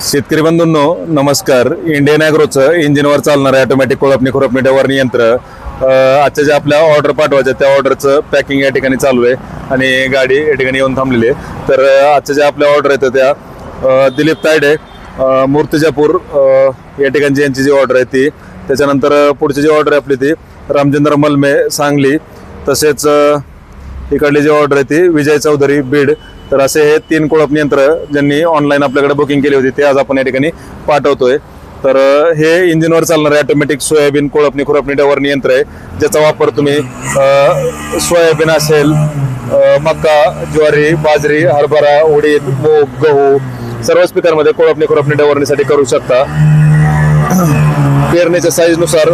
शेतकरी बंधूंनो नमस्कार. इंडियन ॲग्रोचं इंजिनवर चालणारं ऑटोमॅटिक कोळपणी खुरपणी डवरणी यंत्र आजच्या जे आपल्या ऑर्डर पाठवायचं त्या ऑर्डरचं पॅकिंग या ठिकाणी चालू आहे आणि गाडी या ठिकाणी येऊन थांबलेली आहे. तर आजच्या ज्या आपल्या ऑर्डर आहेत त्या दिलीप तायडे मूर्तिजापूर या ठिकाणची यांची जी ऑर्डर आहे ती, त्याच्यानंतर पुढची जी ऑर्डर आहे आपली ती रामचंद्र मलमे सांगली, तसेच इकडली जी ऑर्डर आहे ती विजय चौधरी बीड. तर असे हे 3 कोळपणी यंत्र ज्यांनी ऑनलाईन आपल्याकडे बुकिंग केली होती ते आज आपण या ठिकाणी पाठवतोय. तर हे इंजिनवर चालणारे ऑटोमॅटिक सोयाबीन कोळपणी खुरपणी डवरणी यंत्र आहे, ज्याचा वापर तुम्ही सोयाबीन असेल, मका, ज्वारी, बाजरी, हरभरा, उडीद, मूग, गहू सर्वच पिकांमध्ये कोळपणी खुरपणी डवरणीसाठी करू शकता. पेरणीच्या साईजनुसार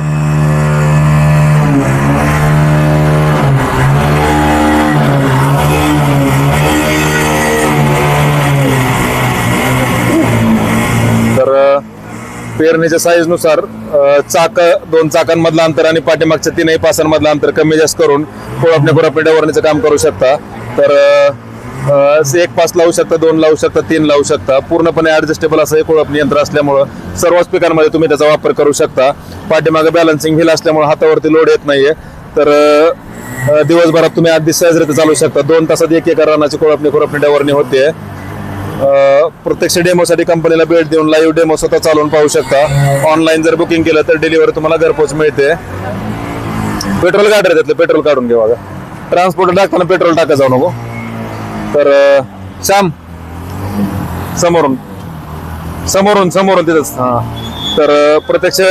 पेरणीच्या साईजनुसार दोन चाकांमधलं अंतर आणि पाठीमागच्या 3 पासांमधलं अंतर कमी जास्त करून कोळपणी खुरपणी डवरणीचं काम करू शकता. तर 1 पास लावू शकता, 2 लावू शकता, 3 लावू शकता. पूर्णपणे ऍडजस्टेबल असं हे कोळपणी यंत्र असल्यामुळं सर्वच पिकांमध्ये तुम्ही त्याचा वापर करू शकता. पाठीमागे बॅलन्सिंग व्हील असल्यामुळे हातावरती लोड येत नाहीये. तर दिवसभरात तुम्ही अगदी सहजरित्या चालू शकता. 2 तासात 1 एकर रानाची कोळपणी खुरपणी डवरणी होते. प्रत्यक्ष डेमोसाठी कंपनीला भेट देऊन लाईव्ह डेमो स्वतः चालवून पाहू शकता. ऑनलाईन जर बुकिंग केलं तर डिलिव्हरी तुम्हाला घरपोच मिळते. पेट्रोल गाडी त्यातलं पेट्रोल काढून घ्या बघा. ट्रान्सपोर्ट टाकताना पेट्रोल टाका जाऊ नको. तर श्याम समोरून समोरून समोरून तिथंच. तर प्रत्यक्ष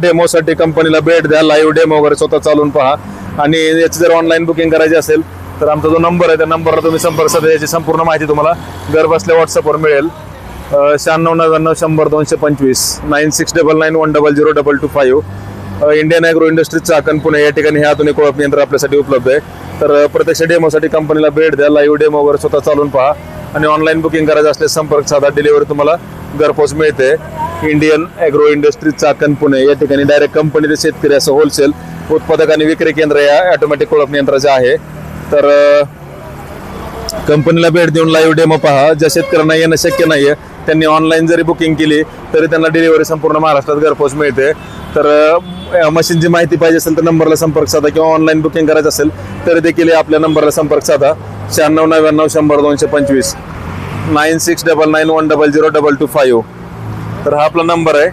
डेमोसाठी कंपनीला भेट द्या, लाईव्ह डेमो वगैरे स्वतः चालवून पहा. आणि याची जर ऑनलाईन बुकिंग करायची असेल तर आमचा जो नंबर आहे त्या नंबरला तुम्ही संपर्क साधा. याची संपूर्ण माहिती तुम्हाला घर बसल्या व्हॉट्सअपवर मिळेल. 9699 9699100225. Indian agro industries Chakan Pune या ठिकाणी हे आधुनिक कोळपणी यंत्र आपल्यासाठी उपलब्ध आहे. तर प्रत्यक्ष डेमोसाठी कंपनीला भेट द्या, लाईव्ह डेमो वगैरे स्वतः चालून पहा आणि ऑनलाईन बुकिंग करायचं असल्यास संपर्क साधा. डिलिव्हरी तुम्हाला घरपोच मिळते. Indian agro industries Chakan Pune या ठिकाणी डायरेक्ट कंपनी ते शेतकरी असं होलसेल उत्पादक आणि विक्री केंद्र या ऑटोमॅटिक कोळपणी यंत्राचे आहे. तर कंपनीला भेट देऊन लाईव्ह डेमो पहा. ज्या शेतकऱ्यांना येणं शक्य नाहीये त्यांनी ऑनलाईन जरी बुकिंग केली तरी त्यांना डिलिव्हरी संपूर्ण महाराष्ट्रात घरपोच मिळते. तर मशीनची माहिती पाहिजे असेल तर नंबरला संपर्क साधा किंवा ऑनलाईन बुकिंग करायचं असेल तरी देखील आपल्या नंबरला संपर्क साधा. 9699100225 9699100225. तर हा आपला नंबर आहे.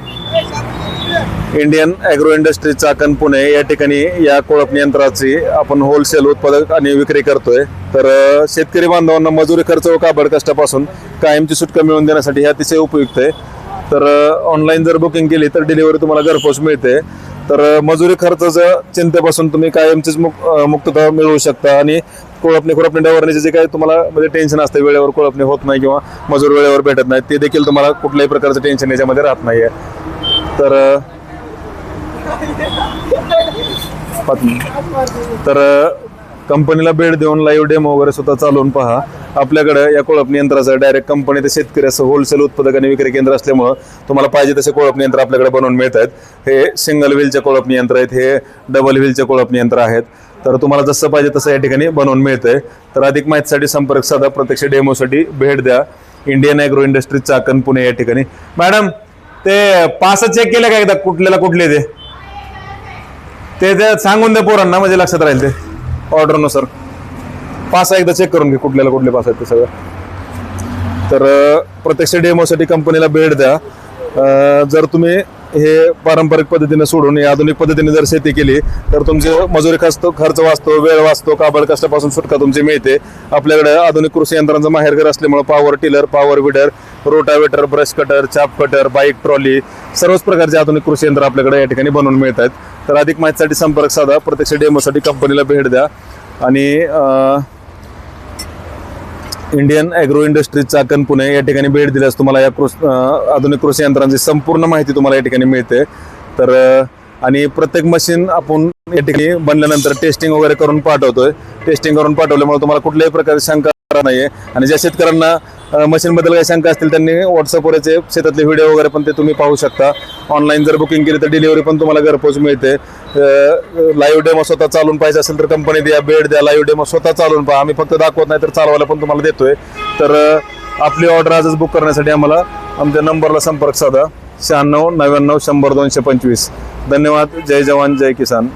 Indian agro industries Chakan Pune या ठिकाणी या कोळपणी यंत्राची आपण होलसेल उत्पादक आणि विक्री करतोय. तर शेतकरी बांधवांना मजुरी खर्च व काबड कष्टापासून कायमची सुटका मिळवून देण्यासाठी हे अतिशय उपयुक्त आहे. तर ऑनलाईन जर बुकिंग केली तर डिलिव्हरी तुम्हाला घरपोच मिळते. तर मजुरी खर्चाच्या चिंतेपासून तुम्ही कायमचीच मुक्तता मिळवू शकता. आणि कोळपणी खुरपणी डवरणीचे जे काही तुम्हाला म्हणजे टेन्शन असते, वेळेवर कोळपणी होत नाही किंवा मजूर वेळेवर भेटत नाही, ते देखील तुम्हाला कुठल्याही प्रकारचं टेन्शन याच्यामध्ये राहत नाहीये. तर कंपनीला भेट देऊन लाईव्ह डेमो वगैरे स्वतः चालवून पहा. आपल्याकडे या कोळपणी यंत्राचं डायरेक्ट कंपनी ते शेतकरी असं होलसेल उत्पादक आणि विक्री केंद्र असल्यामुळं तुम्हाला पाहिजे तसे कोळपणी यंत्र आपल्याकडे बनवून मिळत आहेत. हे सिंगल व्हीलचे कोळपणी यंत्र आहेत, हे डबल व्हीलचे कोळपणी यंत्र आहेत. तर तुम्हाला जसं पाहिजे तसं या ठिकाणी बनवून मिळतंय. तर अधिक माहितीसाठी संपर्क साधा, प्रत्यक्ष डेमोसाठी भेट द्या. Indian agro industries Chakan Pune या ठिकाणी. मॅडम ते पास चेक केलं का एकदा कुठल्याला कुठले ते सांगून द्या पोरांना, म्हणजे लक्षात राहील ते ऑर्डरनुसार. पास एकदा चेक करून घे कुठल्याला कुठले पास आहेत ते सगळं. तर प्रत्यक्ष डेमोसाठी कंपनीला भेट द्या. जर तुम्ही हे पारंपरिक पद्धतीने सोडून या आधुनिक पद्धतीने जर शेती केली तर तुमचे मजुरी खर्च वाचतो, वेळ वाचतो, काबड कष्टापासून सुटका तुमची मिळते. आपल्याकडे आधुनिक कृषी यंत्रांचं माहेरघर असल्यामुळे power tiller, power weeder, rotavator, brush cutter, चाप कटर, बाईक, ट्रॉली सर्वच प्रकारचे आधुनिक कृषी यंत्र आपल्याकडे या ठिकाणी बनवून मिळत आहेत. तर अधिक माहितीसाठी संपर्क साधा, प्रत्यक्ष डेमोसाठी कंपनीला भेट द्या. आणि Indian agro industries Chakan Pune या ठिकाणी भेट दिल्यास तुम्हाला या आधुनिक कृषी यंत्रांची संपूर्ण माहिती तुम्हाला या ठिकाणी मिळते. तर आणि प्रत्येक मशीन आपण या ठिकाणी बनल्यानंतर टेस्टिंग वगैरे करून पाठवतोय. टेस्टिंग करून पाठवल्यामुळे तुम्हाला कुठल्याही प्रकारची शंका नाहीये. आणि ज्या शेतकऱ्यांना मशीन बद्दल काही शंका असतील त्यांनी व्हॉट्सअपवर याचे शेतातले व्हिडिओ वगैरे पण ते तुम्ही पाहू शकता. ऑनलाईन जर बुकिंग केली तर डिलिव्हरी पण तुम्हाला घरपोच मिळते. लाईव्ह डेमो स्वतः चालून पाहिजे असेल तर कंपनी द्या, भेट द्या, लाईव्ह डेमो स्वतः चालून पहा. आम्ही फक्त दाखवत नाही तर चालवायला पण तुम्हाला देतोय. तर आपली ऑर्डर आजच बुक करण्यासाठी आम्हाला आमच्या नंबरला संपर्क साधा 96 99 100 225. धन्यवाद. जय जवान जय किसान.